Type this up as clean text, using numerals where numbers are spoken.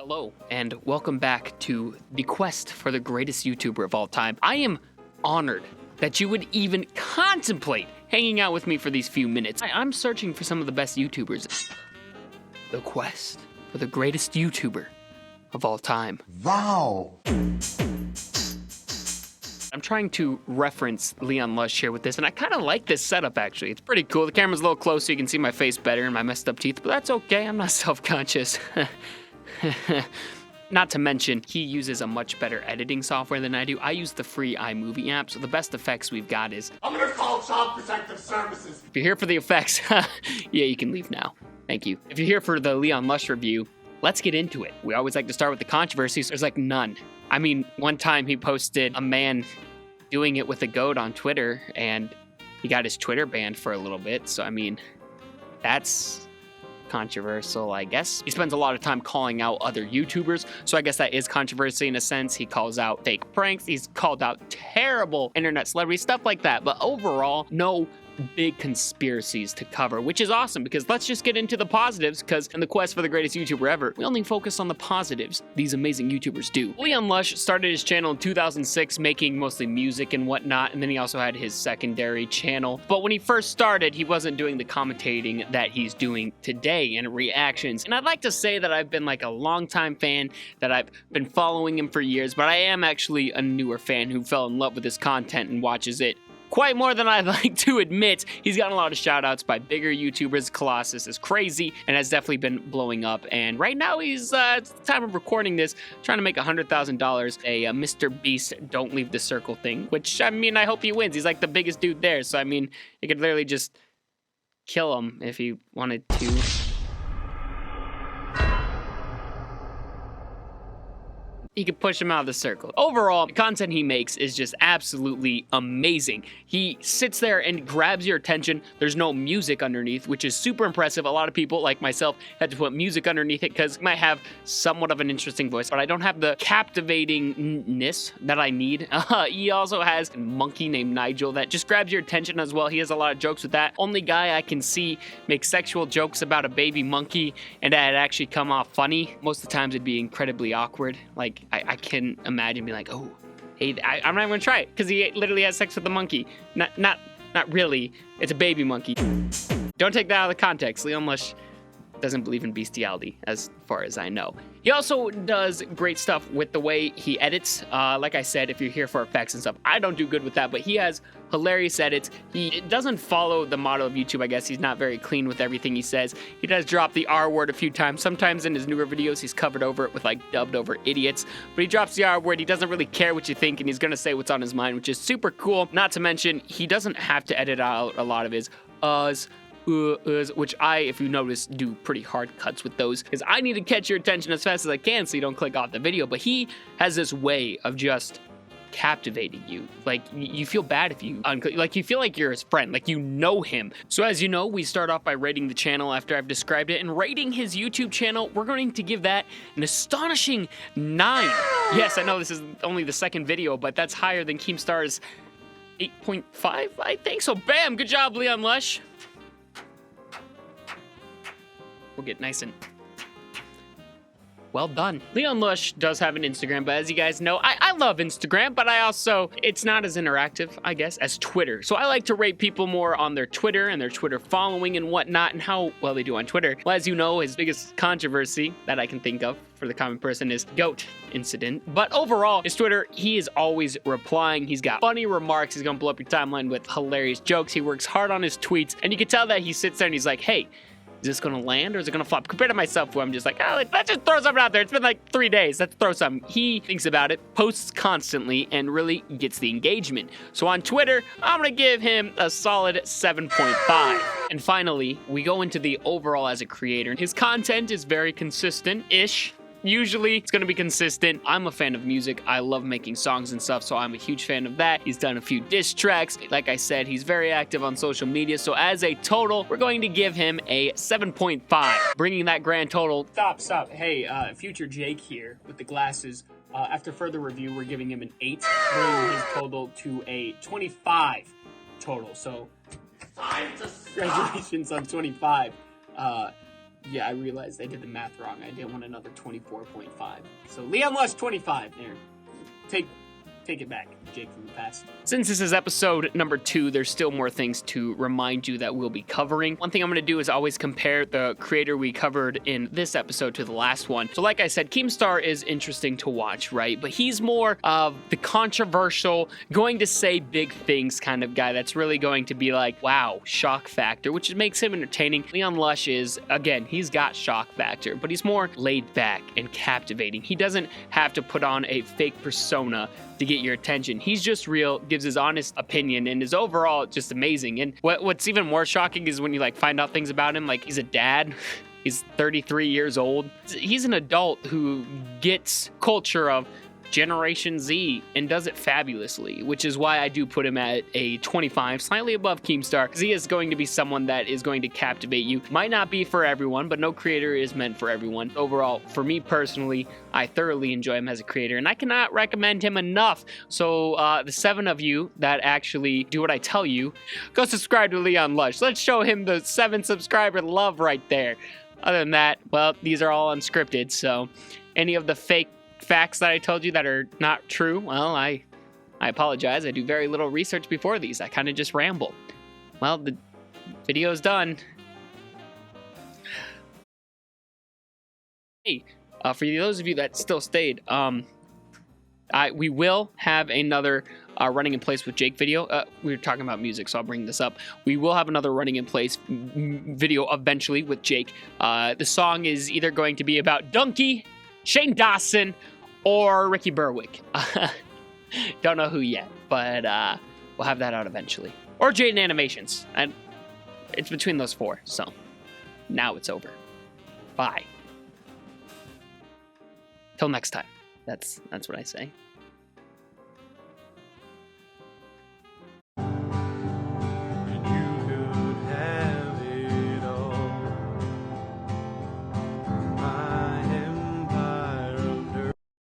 Hello, and welcome back to the quest for the greatest YouTuber of all time. I am honored that you would even contemplate hanging out with me for these few minutes. I'm searching for some of the best YouTubers. The quest for the greatest YouTuber of all time. Wow! I'm trying to reference Leon Lush here with this, and I kind of like this setup, actually. It's pretty cool. The camera's a little close so you can see my face better and my messed up teeth, but that's okay. I'm not self-conscious. Not to mention, he uses a much better editing software than I do. I use the free iMovie app, so the best effects we've got is... I'm gonna call Child Protective Services! If you're here for the effects, yeah, you can leave now. Thank you. If you're here for the Leon Lush review, let's get into it. We always like to start with the controversies. There's like none. I mean, one time he posted a man doing it with a goat on Twitter, and he got his Twitter banned for a little bit, so I mean, that's controversial, I guess. He spends a lot of time calling out other YouTubers, so I guess that is controversy in a sense. He calls out fake pranks, he's called out terrible internet celebrities, stuff like that, but overall, no big conspiracies to cover, which is awesome because let's just get into the positives, because in the quest for the greatest YouTuber ever, we only focus on the positives these amazing YouTubers do. Leon Lush started his channel in 2006 making mostly music and whatnot, and then he also had his secondary channel. But when he first started, he wasn't doing the commentating that he's doing today and reactions. And I'd like to say that I've been like a longtime fan, that I've been following him for years, but I am actually a newer fan who fell in love with his content and watches it quite more than I'd like to admit. He's gotten a lot of shout outs by bigger YouTubers. Colossus is crazy and has definitely been blowing up. And right now he's, at the time of recording this, trying to make $100,000, a Mr. Beast Don't Leave the Circle thing, which, I mean, I hope he wins. He's like the biggest dude there. So, I mean, you could literally just kill him if he wanted to. He could push him out of the circle. Overall, the content he makes is just absolutely amazing. He sits there and grabs your attention. There's no music underneath, which is super impressive. A lot of people, like myself, had to put music underneath it because I might have somewhat of an interesting voice, but I don't have the captivatingness that I need. He also has a monkey named Nigel that just grabs your attention as well. He has a lot of jokes with that. Only guy I can see make sexual jokes about a baby monkey and that actually come off funny. Most of the times it'd be incredibly awkward. Like, I can imagine being like, oh, hey, I'm not even gonna try it because he literally has sex with the monkey. Not really. It's a baby monkey. Don't take that out of the context. Leon Lush doesn't believe in bestiality, as far as I know. He also does great stuff with the way he edits. Like I said, if you're here for effects and stuff, I don't do good with that, but he has hilarious edits. He doesn't follow the motto of YouTube, I guess. He's not very clean with everything he says. He does drop the R word a few times. Sometimes in his newer videos, he's covered over it with like dubbed over idiots, but he drops the R word. He doesn't really care what you think, and he's gonna say what's on his mind, which is super cool. Not to mention, he doesn't have to edit out a lot of his which I, if you notice, do pretty hard cuts with those, because I need to catch your attention as fast as I can so you don't click off the video, but he has this way of just captivating you. Like, you feel bad if you like, you feel like you're his friend, like you know him. So as you know, we start off by rating the channel after I've described it, and rating his YouTube channel, we're going to give that an astonishing 9. Yes, I know this is only the second video, but that's higher than Keemstar's 8.5, I think. So bam, good job, Leon Lush. We'll get nice and well done. Leon Lush does have an Instagram, but as you guys know, I love Instagram, but it's not as interactive, I guess, as Twitter. So I like to rate people more on their Twitter and their Twitter following and whatnot and how well they do on Twitter. Well, as you know, his biggest controversy that I can think of for the common person is goat incident. But overall, his Twitter, he is always replying. He's got funny remarks. He's gonna blow up your timeline with hilarious jokes. He works hard on his tweets, and you can tell that he sits there and he's like, hey, is this gonna land or is it gonna flop? Compared to myself, where I'm just like, oh, let's just throw something out there. It's been like 3 days. Let's throw something. He thinks about it, posts constantly, and really gets the engagement. So on Twitter, I'm gonna give him a solid 7.5. And finally, we go into the overall as a creator. His content is very consistent-ish. Usually, it's gonna be consistent. I'm a fan of music. I love making songs and stuff, so I'm a huge fan of that. He's done a few diss tracks. Like I said, he's very active on social media, so as a total, we're going to give him a 7.5, bringing that grand total... Stop. Hey, future Jake here with the glasses. After further review, we're giving him an 8, bringing his total to a 25 total, so... Congratulations on 25. Yeah, I realized I did the math wrong. I did want another 24.5. So Leon Lush 25. There. Take it back, Jake from the past. Since this is episode number 2, there's still more things to remind you that we'll be covering. One thing I'm going to do is always compare the creator we covered in this episode to the last one. So like I said, Keemstar is interesting to watch, right? But he's more of the controversial, going to say big things kind of guy that's really going to be like, wow, shock factor, which makes him entertaining. Leon Lush is, again, he's got shock factor, but he's more laid back and captivating. He doesn't have to put on a fake persona to get your attention. He's just real, gives his honest opinion, and is overall just amazing. And what's even more shocking is when you like find out things about him, like he's a dad. He's 33 years old. He's an adult who gets culture of Generation Z and does it fabulously, which is why I do put him at a 25, slightly above Keemstar, because he is going to be someone that is going to captivate you. Might not be for everyone, but no creator is meant for everyone. Overall, for me personally, I thoroughly enjoy him as a creator, and I cannot recommend him enough. So the 7 of you that actually do what I tell you, go subscribe to Leon Lush. Let's show him the 7 subscriber love right there. Other than that, well, these are all unscripted, so any of the fake facts that I told you that are not true, well, I apologize. I do very little research before these. I kind of just ramble. Well, the video's done. Hey, for those of you that still stayed, we will have another running in place with Jake video. We were talking about music, so I'll bring this up. We will have another running in place video eventually with Jake. The song is either going to be about Donkey, Shane Dawson, or Ricky Berwick. Don't know who yet, but we'll have that out eventually. Or Jaden Animations. And it's between those 4, so now it's over. Bye. Till next time. That's what I say.